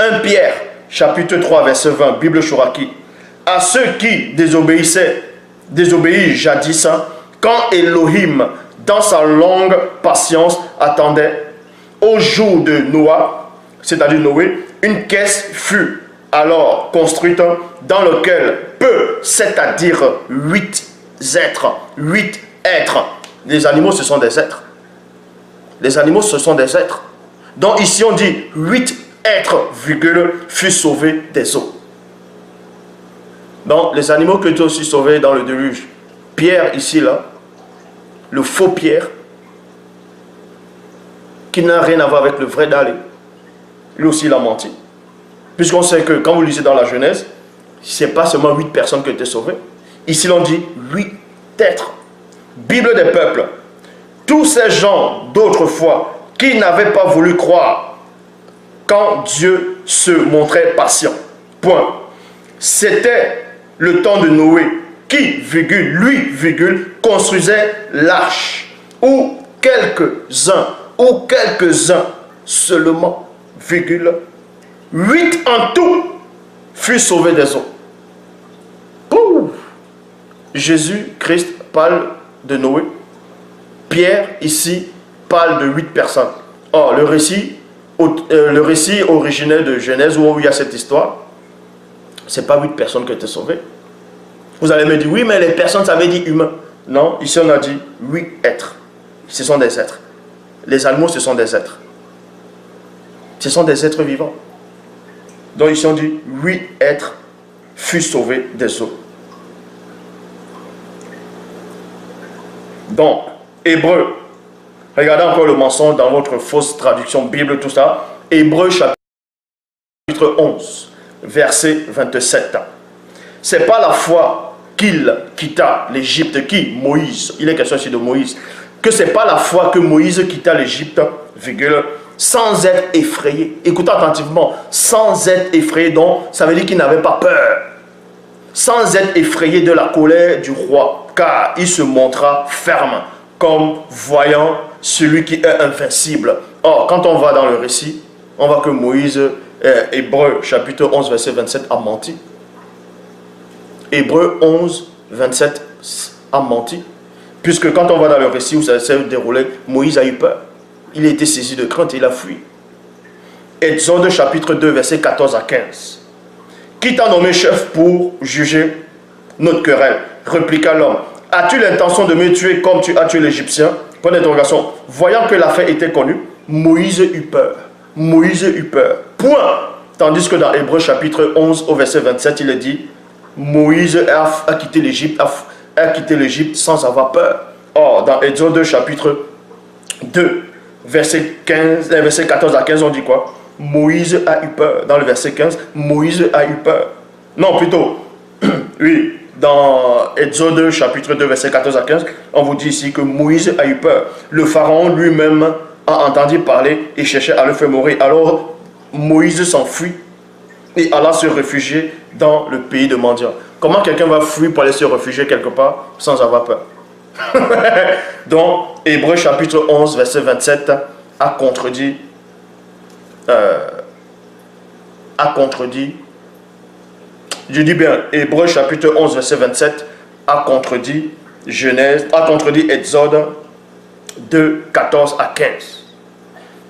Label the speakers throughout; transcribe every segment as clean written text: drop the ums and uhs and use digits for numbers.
Speaker 1: 1 Pierre, chapitre 3, verset 20, Bible Chouraki. À ceux qui désobéissent jadis, quand Elohim, dans sa longue patience, attendait, au jour de Noah, c'est-à-dire Noé, une caisse fut alors construite dans laquelle peu, c'est-à-dire 8 êtres. Les animaux, ce sont des êtres. Les animaux, ce sont des êtres. Donc ici, on dit 8 êtres, furent sauvés des eaux. Donc les animaux que Dieu a aussi sauvés dans le déluge. Pierre, ici, là, le faux Pierre, qui n'a rien à voir avec le vrai Dalé, lui aussi il a menti. Puisqu'on sait que quand vous lisez dans la Genèse, ce n'est pas seulement 8 personnes qui ont été sauvées. Ici, l'on dit 8 êtres. Bible des peuples. Tous ces gens d'autrefois qui n'avaient pas voulu croire quand Dieu se montrait patient. Point. C'était le temps de Noé qui, lui, construisait l'arche. Ou quelques-uns seulement, 8 en tout furent sauvés des eaux. Jésus-Christ parle de Noé. Pierre, ici, parle de 8 personnes. Or, le récit originel de Genèse, où il y a cette histoire, ce n'est pas 8 personnes qui ont été sauvées. Vous allez me dire, oui, mais les personnes, ça veut dire humain. Non, ici on a dit 8 êtres. Ce sont des êtres. Les animaux, ce sont des êtres. Ce sont des êtres vivants. Donc ici on dit 8 êtres furent sauvés des eaux. Donc, Hébreu, regardez encore le mensonge dans votre fausse traduction Bible, tout ça. Hébreu chapitre 11, verset 27. C'est pas la fois qu'il quitta l'Égypte, Moïse, il est question ici de Moïse, que c'est pas la fois que Moïse quitta l'Égypte, sans être effrayé. Écoutez attentivement, sans être effrayé, donc ça veut dire qu'il n'avait pas peur. Sans être effrayé de la colère du roi, car il se montra ferme, comme voyant celui qui est invincible. Or, quand on va dans le récit, on voit que Moïse, Hébreu, chapitre 11, verset 27, a menti. Hébreu 11, 27 a menti. Puisque quand on va dans le récit où ça s'est déroulé, Moïse a eu peur. Il a été saisi de crainte et il a fui. Exode chapitre 2, verset 14 à 15. Qui t'a nommé chef pour juger notre querelle? Répliqua l'homme. As-tu l'intention de me tuer comme tu as tué l'Égyptien? Point d'interrogation. Voyant que l'affaire était connue, Moïse eut peur. Moïse eut peur. Point. Tandis que dans Hébreu chapitre 11 au verset 27, il est dit, Moïse a quitté l'Égypte sans avoir peur. Or, dans Exode chapitre 2, verset 14 à 15, on dit quoi? Moïse a eu peur. Dans le verset 15, Moïse a eu peur. Non, plutôt, oui, dans Exode chapitre 2, verset 14 à 15, on vous dit ici que Moïse a eu peur. Le pharaon lui-même a entendu parler et cherchait à le faire mourir. Alors, Moïse s'enfuit et alla se réfugier dans le pays de Madian. Comment quelqu'un va fuir pour aller se réfugier quelque part sans avoir peur? Donc, Hébreu chapitre 11, verset 27 a contredit, je dis bien, Hébreu chapitre 11, verset 27 a contredit Exode 2, 14 à 15.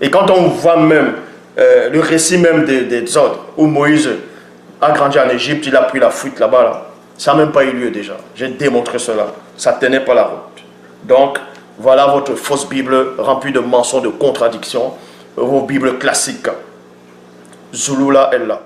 Speaker 1: Et quand on voit même le récit même d'Exode, où Moïse a grandi en Égypte, il a pris la fuite là-bas, là. Ça n'a même pas eu lieu déjà. J'ai démontré cela. Ça ne tenait pas la route. Donc, voilà votre fausse Bible remplie de mensonges, de contradictions. Vos Bibles classiques. Zulula est là.